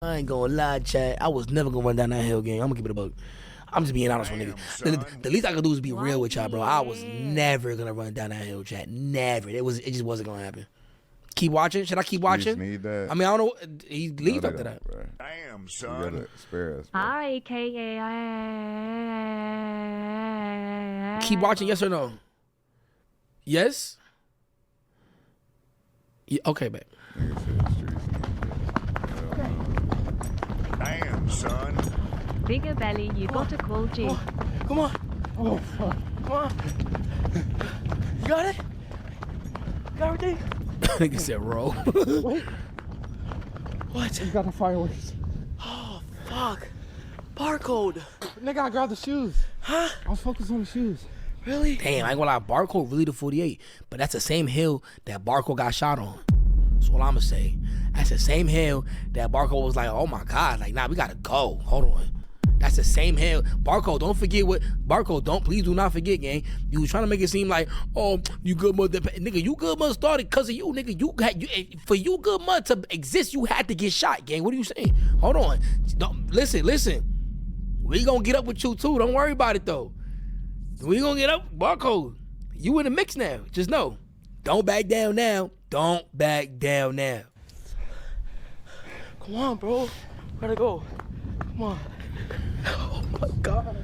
I ain't gonna lie, Chad. I was never gonna run down that hill, gang. I'm gonna keep it a buck. I'm just being honest with niggas. The least I could do is be real with y'all, bro. I was never gonna run down that hill, Chad. Never. It just wasn't gonna happen. Keep watching. Should I keep watching? Need that. I mean, I don't know. He leaves after that. Bro. Damn, son. You gotta spare us. Rakai. Keep watching, yes or no? Yes? Yeah, okay, babe. Damn, son. Bigger belly, you gotta call G. Come on. Oh, fuck. Come on. You got it? You got everything? Nigga said roll. Wait. What? You got the fireworks. Oh, fuck. Barcode. Nigga, I grabbed the shoes. Huh? I was focused on the shoes. Really? Damn, I ain't gonna lie. Barcode really the 48. But that's the same hill that Barcode got shot on. That's all I'ma say. That's the same hill that Barcode was like, oh my God, like, nah, we gotta go. Hold on. That's the same hill. Barcode, don't forget what Barcode, please do not forget, gang. You was trying to make it seem like, oh, you good mother, nigga, you good mother started because of you, nigga. For you good mother to exist, you had to get shot, gang. What are you saying? Hold on. Listen. We gonna get up with you too. Don't worry about it though. We gonna get up, Barcode. You in the mix now. Just know. Don't back down now. Don't back down now. Come on, bro. Gotta go. Come on. Oh my God.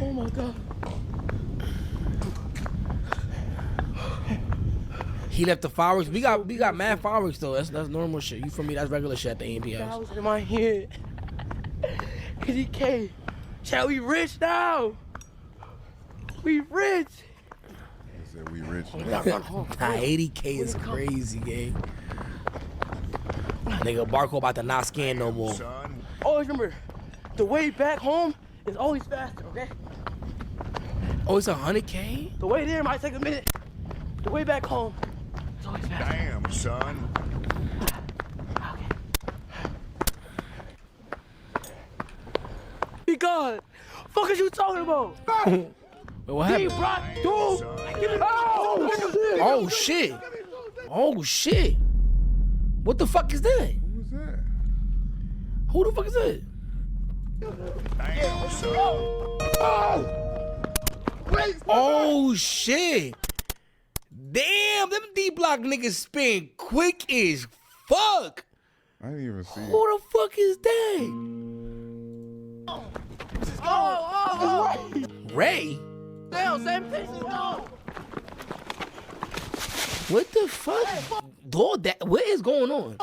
Oh my God. He left the fireworks. We got mad fireworks though. That's normal shit. You feel me? That's regular shit at the AMP house. That was in my head. 80K. Shall we rich now? We rich. They said we rich. Nah, 80K is crazy, gang. Nigga, Barcode about to not scan no more. Always remember, the way back home is always faster, okay? Oh, it's 100K? The way there might take a minute. The way back home is always faster. Damn, son. Okay. God, fuck is you talking about? Wait, what happened? Oh shit! Oh shit! What the fuck is that? Who was that? Who the fuck is that? Damn, son. Oh shit! Damn, them D-Block niggas spin quick as fuck. I didn't even see it. Who the fuck is that? Ray? Damn, same thing. What the fuck? Dog, what is going on?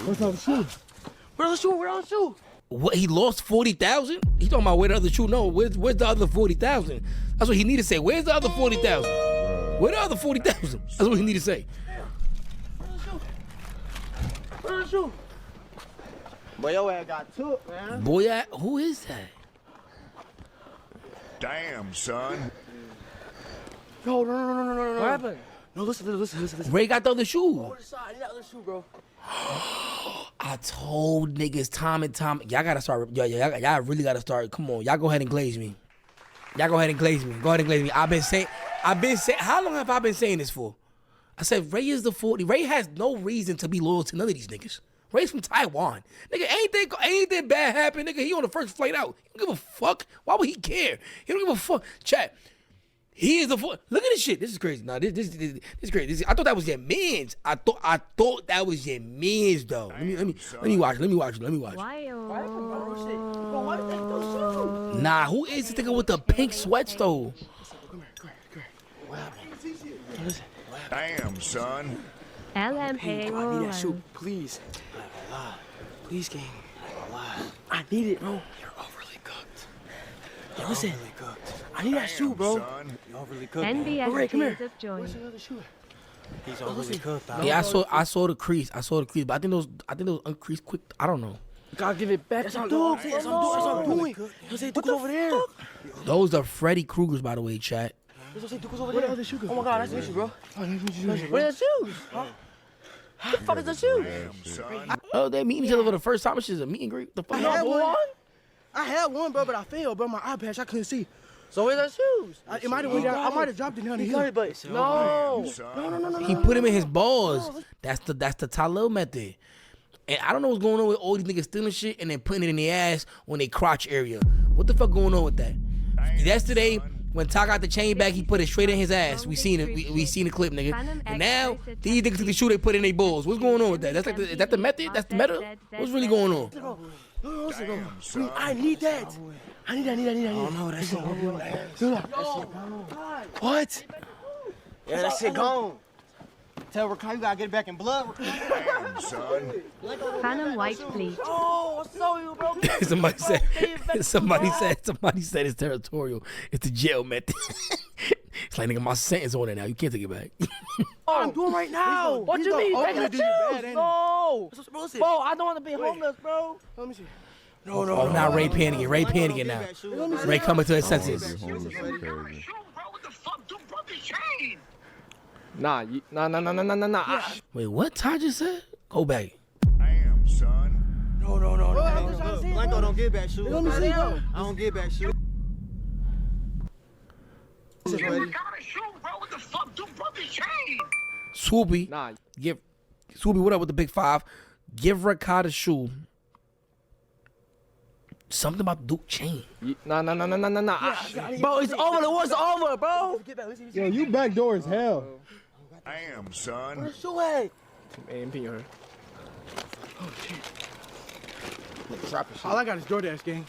Where's all the shoes? Where's the shoe? Where's the shoe? What, he lost 40,000? He talking about where the other shoe? No, where's the other 40,000? That's what he need to say. Where's the other 40,000? Where the other 40,000? That's what he need to say. Where's the shoe? Boy, your ass got took, man. Boy, who is that? Damn, son. No. What happened? No, listen. Ray got the other shoe. Other side, I need that other shoe, bro. I told niggas time and time. Y'all gotta start. Y'all really gotta start. Come on, y'all go ahead and glaze me. Go ahead and glaze me. I've been saying. How long have I been saying this for? I said Ray is the 40. Ray has no reason to be loyal to none of these niggas. Ray's from Taiwan. Nigga, anything bad happen, nigga, he on the first flight out. He don't give a fuck. Why would he care? He don't give a fuck. Chat. He is the Look at this shit. This is crazy. Nah, this is crazy. I thought that was your mans. I thought that was your mans though. Let me watch. Why? Nah, who is this nigga with the pink sweats though? Come here. Damn, son. LMA. I need that shoe, please. Please, gang. I need it, bro. You're overly cooked. Yo, listen. Overly cooked. I need that shoe, bro. Son. You're overly cooked. NBS Ray, come tears here. of joy. Where's the other shoe? He's overly cooked. Yeah, I saw the crease. But I think those uncreased quick. I don't know. Gotta give it back. That's what I'm doing. You say Duke's over there. Those are Freddy Krueger's, by the way, chat. Where's the other shoe? Oh my God, that's the issue, bro. Where's the shoes? What the fuck is the shoes? Damn, son. Oh, they meeting each other for the first time. It's just a meet and greet. The fuck? I had one, bro, but I failed, bro. My eye patch, I couldn't see. So where's the shoes? It might have went down. I might have dropped it down the He hill. got it, but no. Son. He put him in his balls. That's the Talil method. And I don't know what's going on with all these niggas stealing shit and then putting it in their ass on their crotch area. What the fuck going on with that? Yesterday, when Ty got the chain back, he put it straight in his ass. We seen it. We seen the clip, nigga. And now these niggas took the shoe, they put it in their balls. What's going on with that? That's like is that the method? That's the meta? What's really going on? Damn, son. I need that. I need that. Oh no, that's it. What? Yeah, that shit gone. Tell Rakai you gotta get it back in blood. Damn, son. Phantom white fleet. Oh, I saw you, bro. somebody said it's territorial. It's the jail method. It's like, nigga, my sentence on it now. You can't take it back. I'm doing right now. What you mean? Taking the shoes? No. Bro, I don't want to be homeless, bro. Let me see. Oh, now Ray panicking. Ray panicking now. Ray coming to his senses. Nah. Wait, what Ty just said? Go back. Damn, son. No. Blanco don't get back shoes. Let me see, bro. I don't get back shoes. Swoopy. Nah. Swoopy, what up with the big five? Give Rakai a shoe. Something about Duke chain. Nah. Bro, it's over. The war's over, bro. Yo, you backdoor as hell. Damn, son. Where's the shoe at? AMP on her. All I got is DoorDash, gang.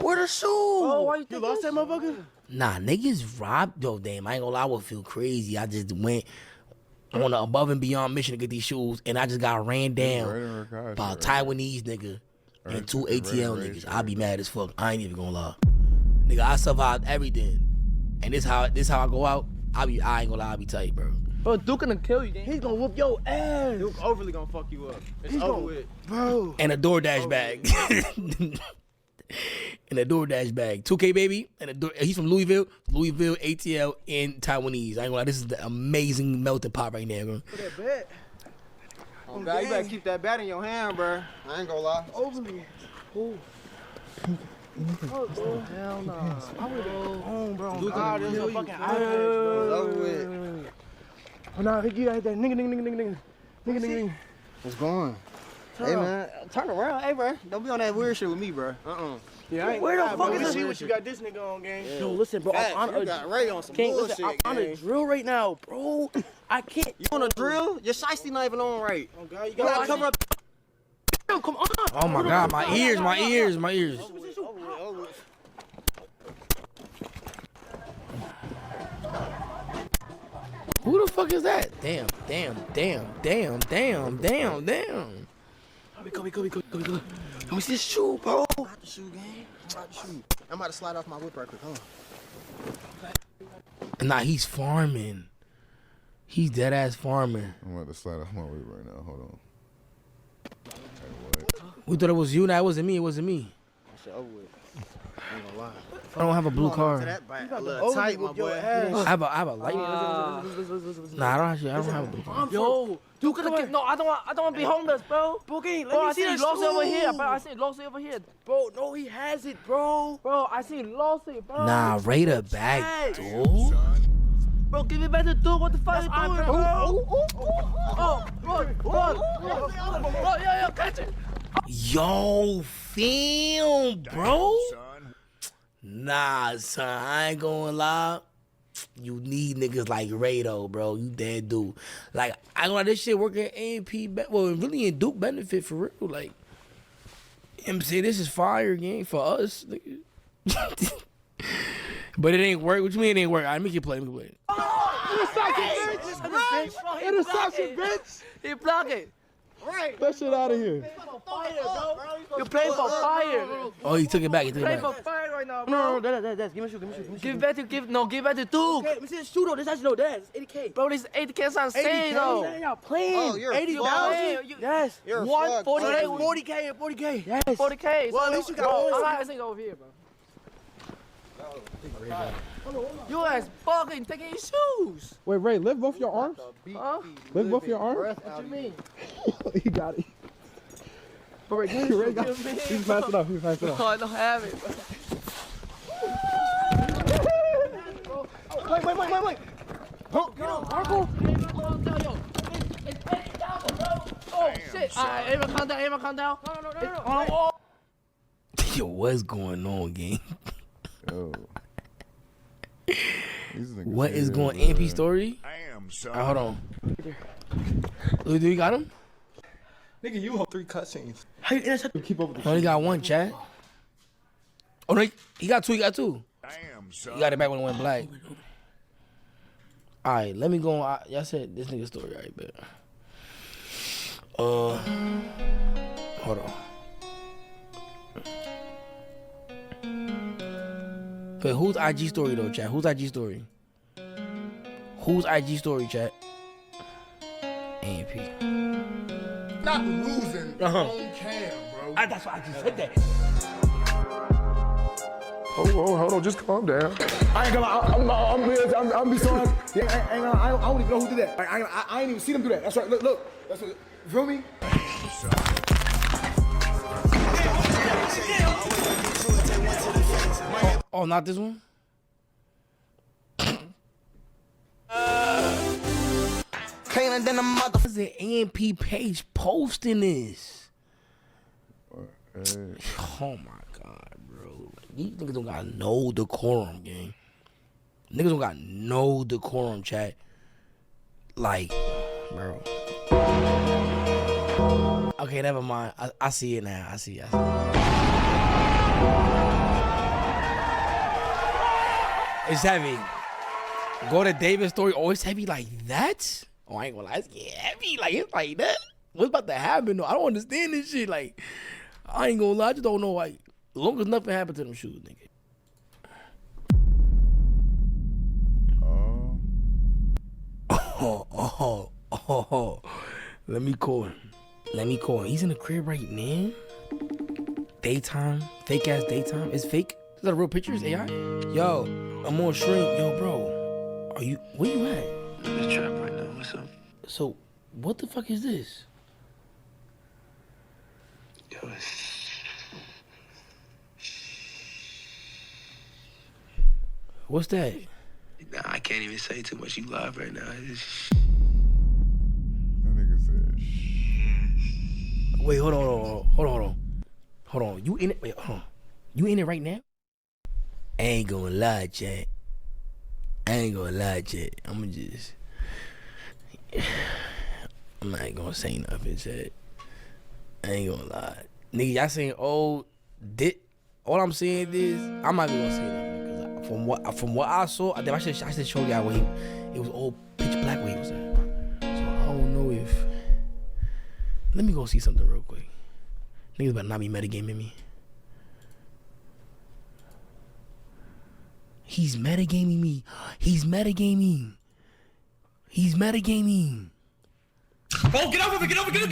Where the shoe? Oh, why you You lost that motherfucker? Nah, niggas robbed. Yo, damn, I ain't gonna lie, I would feel crazy. I just went on an above and beyond mission to get these shoes, and I just got ran down by a Taiwanese nigga and two ATL niggas. I'd be mad as fuck. I ain't even gonna lie. Nigga, I survived everything. And this how I go out. I ain't gonna lie, I be tight, bro. Bro, Duke gonna kill you, gang. He's gonna whoop your ass. Duke overly gonna fuck you up. It's He's over gonna- with. Bro. And a DoorDash bag. And a DoorDash bag. 2K baby. And he's from Louisville, ATL, and Taiwanese. I ain't gonna lie, this is the amazing melting pot right now, bro. For that bet. Oh, God, you better keep that bat in your hand, bro. I ain't gonna lie. Overly. Ooh. Hell no. I would have home, bro. Duke God, gonna there's kill a you. fucking It's iPad, over bro. with. Oh, nah, you got that nigga. What's going? Hey, man, turn around. Hey, bro. Don't be on that weird shit with me, bro. Yeah, I ain't Where the gonna lie, fuck bro. is We this see shit? what you got this nigga on, gang. Yo, listen, bro. I'm You got Ray on some King, bullshit, listen, I'm on a gang. drill right now, bro. I can't. You on a drill? Your shiesty not even on right. Oh, God, you You gotta got cover up. Come on. Oh my God, my ears. Who the fuck is that? Damn. Come. Let me see this shoe, bro. Got the shoe, gang. Got the shoe. I'm about to slide off my whip right quick. Hold on. Nah, he's farming. He's dead ass farming. I'm about to slide off my way right now. Hold on. We thought it was you. Nah, it wasn't me. Shit over with. I ain't gonna lie. I don't have a blue To car. that bite. A little tight, my boy. I have a light. Nah, I don't have a blue car. Yo, Duke gonna kill. No, I don't want to be homeless, bro. Boogie, Bro, I let me see see the Lossy over here, shoe. bro. I see Lossy over here. Bro, no, he has it, bro. Bro, I see Lossy, bro. Nah, Ray the bag, dude. Bro, give it back to Duke. What the fuck you doing, bro? Bro, yo, catch it. Yo, film, bro. Son. Nah, son, I ain't gonna lie. You need niggas like Ray though, bro. You dead dude. Like, I ain't gonna lie, this shit working A&P, well, really in Duke benefit for real. Like, MC, this is fire game for us. Nigga. But it ain't work. What you mean it ain't work? All right, make you play. Interception, bitch. He block it. That shit out of here. You playing for fire. Oh, he took it back. Playing for fire right now, bro. No, that's. Give me a shoe. Give it back to Duke. Let me see the shoe though. This actually no, that's 80K. Bro, this 80K sounds insane, 80K. though. Y'all playing? Oh, you're a 80,000. Yes. You're a One fuck. 40K. 40K and 40K. Yes. 40K. Well, at least you got bro, one. I'm not over here, bro. You ass fucking taking your shoes. Wait, Ray, lift both your arms. Huh? Lift both your arms. What you mean? He got it. Bro, Ray got it. He's passing off. No, I don't have it, bro. Wait. Huh? Get on, Marco. Oh, shit. All right, everyone calm down. No. Yo, what's going on, gang? Yo. What is going on? MP story? Damn, son. All right, hold on. Do you got him? Nigga, you hold 3 cutscenes. How you intercept? Keep up with the Only got one, chat. Oh, no, he got 2. He got 2. Damn, son. He got it back when it went black. All right, let me go on. Y'all said this nigga story, right, bet. Hold on. But whose IG story though, chat? Whose IG story? Whose IG story, chat? AMP. Not losing on cam, bro. That's why I just said that. Hold on, just calm down. I ain't gonna lie, I'm be sorry. Yeah, I don't even know who did that. I ain't even see them do that. That's right, look. That's what, you feel me? Oh, not this one? Cleaner than a mother. What's the AMP page posting this? Hey. Oh my god, bro. These niggas don't got no decorum, gang. Niggas don't got no decorum, chat. Like, bro. Okay, never mind. I see it now. I see it. It's heavy. Go to David's story. Oh, it's heavy like that? Oh, I ain't gonna lie. It's getting heavy. Like, it's like that. What's about to happen, though? I don't understand this shit. Like, I ain't gonna lie. I just don't know. Like, as long as nothing happened to them shoes, nigga. Oh. Let me call him. He's in the crib right now. Daytime. Fake ass daytime. It's fake. Is that a real picture? It's AI? Yo, I'm on shrink. Yo, bro. Where you at? I'm in the trap right now. What's up? So, what the fuck is this? Yo, What's that? nah, I can't even say too much. You live right now. That nigga said, shh. Wait, hold on. You in it? Wait, hold on. You in it right now? I ain't gonna lie, chat. I'm not gonna say nothing, chat. I ain't gonna lie. Nigga, y'all saying, all I'm saying is, I'm not even gonna say nothing. Because from what I saw, I should show y'all where it was all pitch black where he was at. So I don't know if... Let me go see something real quick. Niggas better not be metagaming me. He's metagaming me. He's metagaming. Oh, get off of it! Get off of it! He's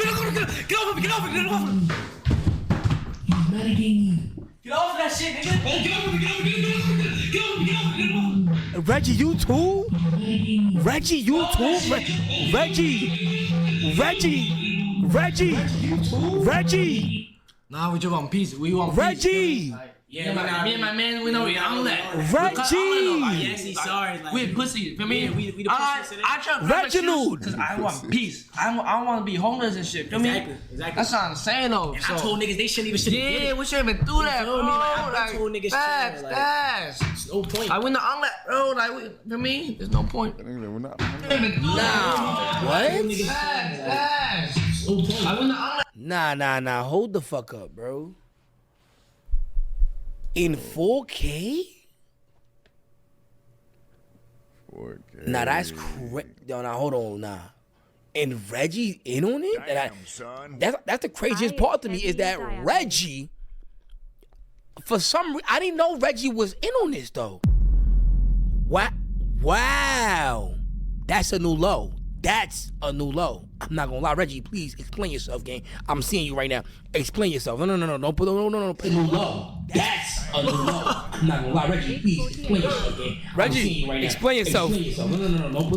metagaming. Get off that shit, nigga. Oh, get off of it! Reggie, you too? Reggie! Nah, we just want peace. We want Reggie! peace. Yeah, me and my man, we know we on that. Reggie! Yes, he's sorry. Like, we pussy. For me, we the pussy. I try to Reginald! because I want peace. I don't want to be homeless and shit. Feel me? Exactly. That's what I'm saying though. And I told niggas they shouldn't even Yeah, we shouldn't even do that, bro. I told niggas That's no point. I win the omelet, bro. Like, for me, there's no point. That nigga, we're not. Nah. What? That's no point. I win the omelet. Nah. Hold the fuck up, bro. In 4K? 4K. Nah, that's crazy. Yo, nah, hold on, nah. And Reggie in on it? Damn, son. That's the craziest part to me is that Reggie, for some reason, I didn't know Reggie was in on this though. Wow. That's a new low. I'm not gonna lie, Reggie. Please explain yourself, gang. I'm seeing you right now. Explain yourself. No. Don't put no. Put new low. That's a new low. I'm not gonna lie, Reggie. Please explain yourself, gang. Reggie, right explain yourself. No. Put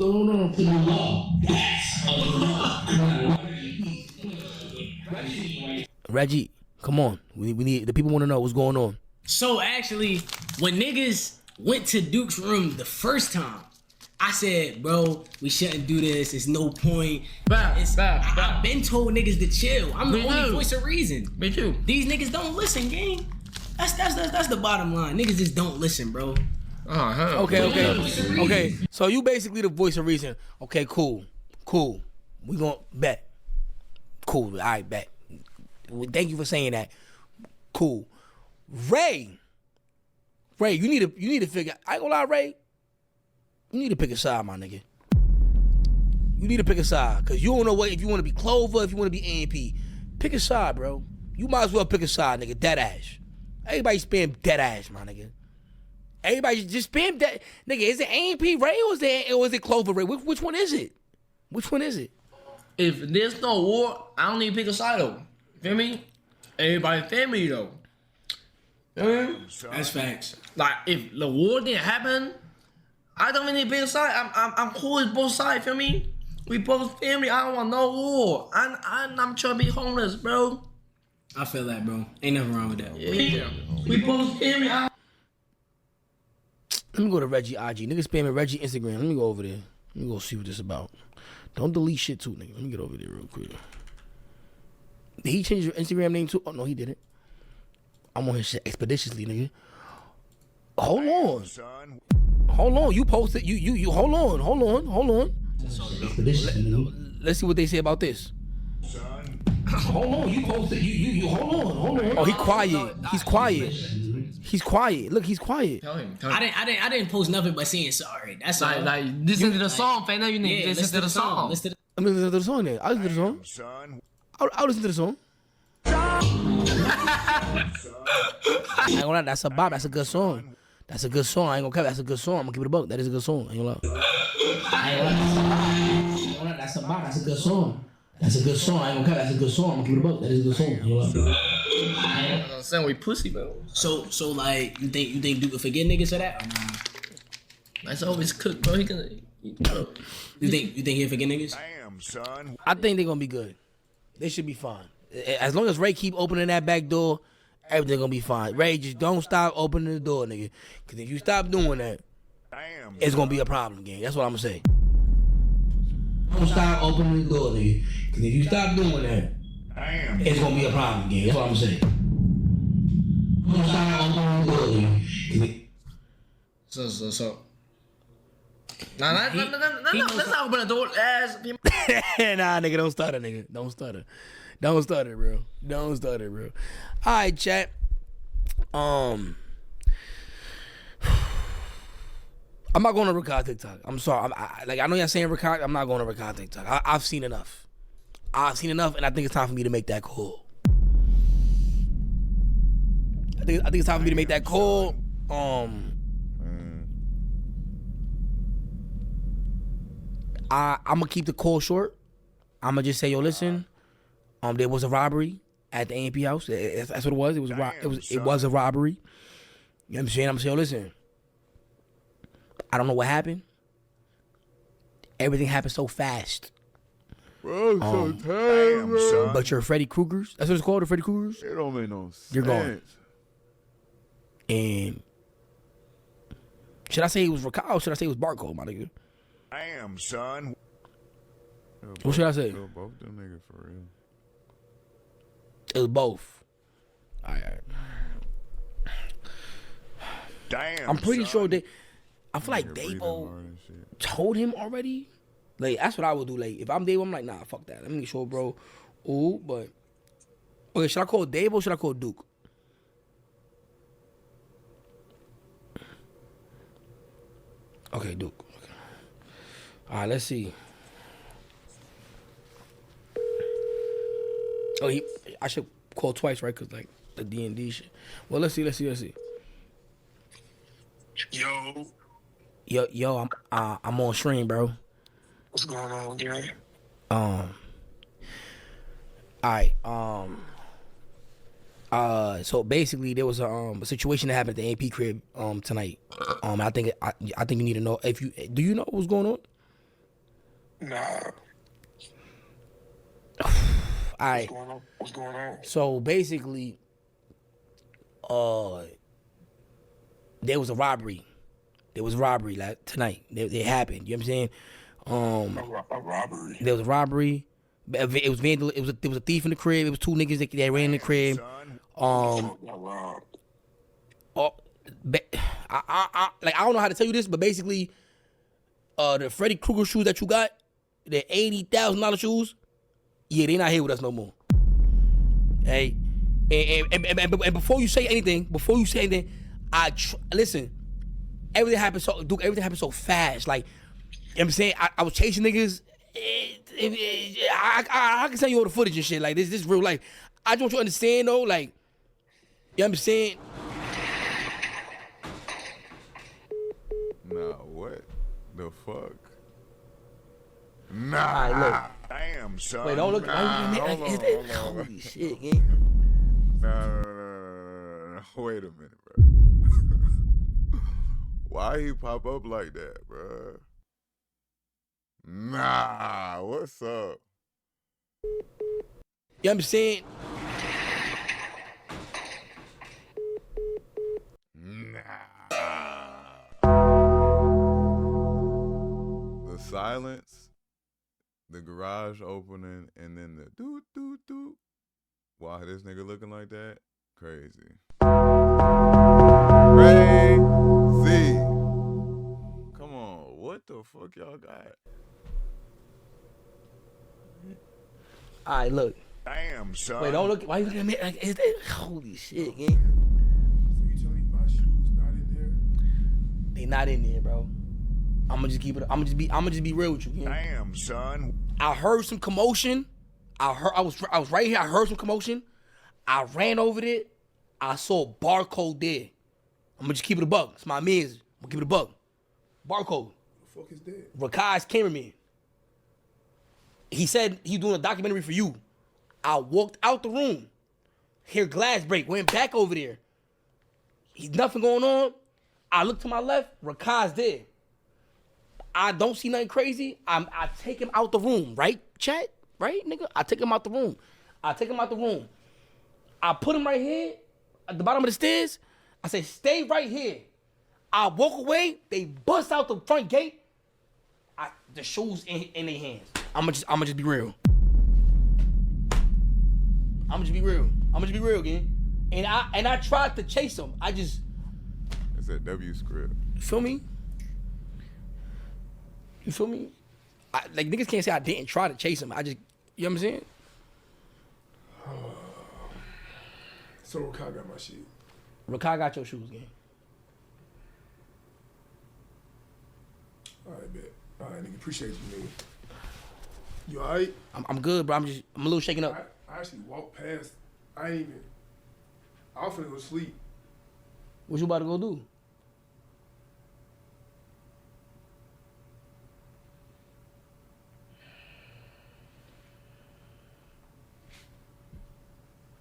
new low. That's a new low. Reggie, come on. We need the people want to know what's going on. So actually, when niggas went to Duke's room the first time, I said, bro, we shouldn't do this. It's no point. I've been told niggas to chill. I'm the Me only too. voice of reason. Me too. These niggas don't listen, gang. That's the bottom line. Niggas just don't listen, bro. Okay. So you basically the voice of reason. Okay, cool. We gonna bet. Cool. All right, bet. Thank you for saying that. Cool. Ray, you need to figure. I ain't gonna lie, Ray. You need to pick a side, my nigga. You need to pick a side, cause you don't know what if you want to be Clover, if you want to be A&P. Pick a side, bro. You might as well pick a side, nigga. Dead ass. Everybody spam dead ass, my nigga. Everybody just spam dead, nigga. Is it A&P Ray or is it Clover Ray? Which one is it? Which one is it? If there's no war, I don't need to pick a side though. Feel me? Everybody family though. That's facts. Like if the war didn't happen, I don't really pick a side. I'm cool with both sides. Feel me? We both family. I don't want no war. I'm trying to be homeless, bro. I feel that, bro. Ain't nothing wrong with that. We both family. Let me go to Reggie IG. Nigga spamming Reggie Instagram. Let me go over there. Let me go see what this about. Don't delete shit too, nigga. Let me get over there real quick. Did he change your Instagram name too? Oh no, he didn't. I'm on his shit expeditiously, nigga. Hold on. Son. Hold on. You posted. You. Hold on. Let's see what they say about this. Son. Hold on. You posted. You. Hold on. Oh, he quiet. He's quiet. He's quiet. Look, he's quiet. Tell him. I didn't post nothing but saying sorry. That's all. Like listen to the song, fam. Now you need to listen to the song. Listen to I'm listening to the song then. I'll listen to the song. Son. I'll listen to the song. I ain't gonna lie, that's a bop. That's a good song. That's a good song. I ain't gonna care. That's a good song. I'm gonna keep it a buck. That is a good song. I ain't gonna lie. That's a bop. That's a good song. That's a good song. I ain't gonna care. That's a good song. I'm gonna keep it a buck. That is a good song. I ain't gonna lie. I'm saying we pussy, bro. So like you think Duke will forget niggas for that? That's always cooked, bro. He can. You think he'll forget niggas? Damn, son. I think they're gonna be good. They should be fine. As long as Ray keep opening that back door, everything gonna be fine. Ray, just don't stop opening the door, nigga. Cause if you stop doing that, Damn. it's gonna be a problem, gang. That's what I'm gonna say. Don't stop opening the door, nigga. Cause if you stop doing that, Damn. it's gonna be a problem, gang. That's what I'm gonna say. Don't stop opening the door, nigga. So. Nah, let's not open the door, ass. Nah, nigga, don't stutter, nigga. Don't stutter, bro. All right, chat. I'm not going to Rakai TikTok. I'm sorry. I know y'all saying Rakai. I'm not going to Rakai TikTok. I've seen enough. And I think it's time for me to make that call. I think it's time for me to make that call. I'm gonna keep the call short. I'm gonna just say, yo, listen. There was a robbery at the A&P house. That's what it was. It was a robbery. You know what I'm saying? I'm saying, yo, listen. I don't know what happened. Everything happened so fast. Bro, so tired, Damn, bro. son. But you're Freddy Krueger's. That's what it's called, the Freddy Krueger's. It don't make no sense. You're gone. And should I say it was Rakai or should I say it was Barcode, my nigga? Damn, son. What should I say? Both them niggas for real. It was both. All right. Damn. I'm pretty son. sure I feel like Nigga breathing Davo hard and shit. told him already. Like, that's what I would do. Like, if I'm Davo, I'm like, nah, fuck that. Let me make sure, bro. Ooh, but okay, should I call Davo or should I call Duke? Okay, Duke. Okay. All right, let's see. Oh, I should call twice, right? Cause like the D&D shit. Well, let's see. Yo, I'm on stream, bro. What's going on, Gary? All right. So basically, there was a situation that happened at the AP crib tonight. I think you need to know do you know what's going on? Nah. All right. What's going on? So basically, there was a robbery There was robbery like tonight. It happened. You know what I'm saying? A robbery. There was a robbery. It was vandal. There was a thief in the crib. It was two niggas that ran in the crib. Robbed. I don't know how to tell you this, but basically, the Freddy Krueger shoes that you got, the $80,000 shoes, yeah, they not here with us no more. Hey, and before you say anything, listen. Everything happened so fast. Like, you know what I'm saying? I was chasing niggas. I can tell you all the footage and shit. Like, this is real life. I just want you to understand, though, like, you know what I'm saying? Nah, what the fuck? Nah. All right, look. Damn, son. Wait, don't look. Hold on. Holy shit, gang. Nah. Wait a minute, bro. Why he pop up like that, bro? Nah, what's up? You know what I'm saying? The silence, the garage opening, and then the doot doot doot. Wow, this nigga looking like that? Crazy. Crazy. Come on, what the fuck y'all got? All right, look. Damn, son. Wait, don't look. Why you looking at me? Like, is that? Holy shit, gang. So you telling me my shoes not in there? They not in there, bro. I'm gonna just keep it. I'm gonna just be real with you, gang. Damn, son. I heard some commotion. I was right here. I heard some commotion. I ran over there. I saw Barcode there. I'm gonna just keep it a buck. It's my man's. I'm gonna keep it a buck. Barcode. The fuck is that? Rakai's cameraman. He said he's doing a documentary for you. I walked out the room. Hear glass break. Went back over there. He's nothing going on. I look to my left. Rakai's there. I don't see nothing crazy. I take him out the room, right, chat? Right, nigga? I take him out the room. I put him right here at the bottom of the stairs. I say, stay right here. I walk away. They bust out the front gate. The shoes in their hands. I'ma just be real. I'ma just be real, gang. And I tried to chase him. It's that W script. You feel me? Like, niggas can't say I didn't try to chase him. You know what I'm saying? So Rakai got my shit. Rakai got your shoes, gang. All right, bet. All right, nigga, appreciate you, nigga. You all right? I'm good, bro. I'm a little shaken up. I actually walked past. I was finna go to sleep. What you about to go do?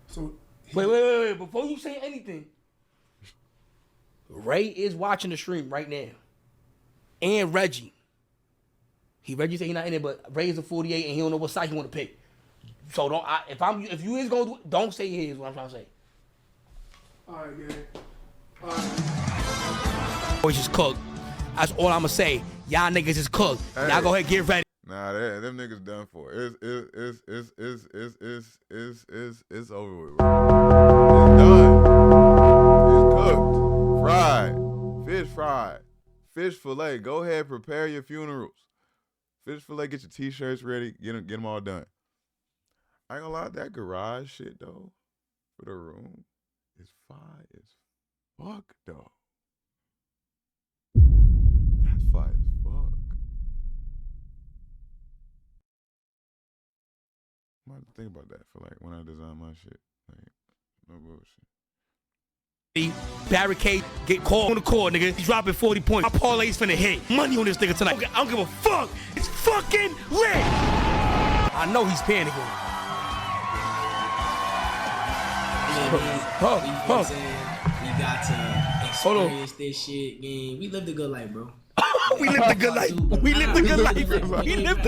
So wait. Before you say anything, Ray is watching the stream right now. And Reggie. Reggie said he not in it, but Ray is a 48 and he don't know what side he want to pick. So if you is gonna do it, don't say his. What I'm trying to say. all right, man. All right. Boys is cooked. That's all I'ma say. Y'all niggas is cooked. Hey. Y'all go ahead, get ready. Nah, them niggas done for. It's over with. It's done. It's cooked, fried, fish fillet. Go ahead, prepare your funerals. Fish fillet, get your t-shirts ready, get them all done. I ain't gonna lie, that garage shit though, for the room, is fire as fuck though. That's fire as fuck. I'm gonna have to think about that for like when I design my shit. Like, no bullshit. Barricade, get called on the court, nigga. He's dropping 40 points. My parlay's finna hit. Money on this nigga tonight. I don't give a fuck. It's fucking lit. I know he's panicking. We got to experience this shit, gang. We lived a good life, bro. We lived a good life. We lived a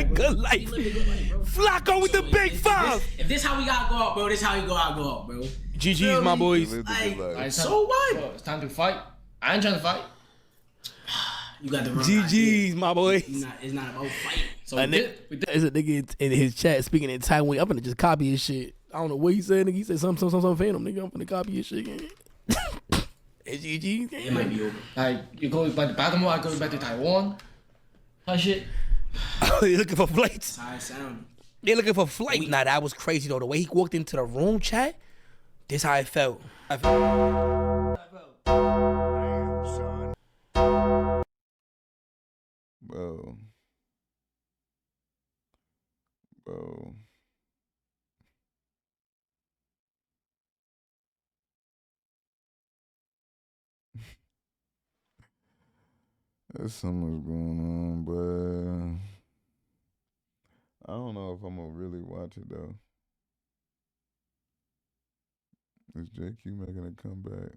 good life. Flacco with the big five. If this how we gotta go out, bro, this how we go out, bro. GG's, my boys. Like, so what? It's time to fight. I ain't trying to fight. You got the wrong GG's, idea. my boy. It's not about fighting. So There's a nigga in his chat speaking in Taiwan. I'm gonna just copy his shit. I don't know what he said. Nigga, he said something phantom. Nigga, I'm gonna copy his shit again. It's GG. It might be over. like you go back to Baltimore, I go back to Taiwan. That shit. They looking for flights. That's how it sounded. They looking for flight. Nah, that was crazy though. The way he walked into the room, chat. This how it felt. Damn, son. Bro. There's so much going on, but I don't know if I'm gonna really watch it though. Is JQ making a comeback?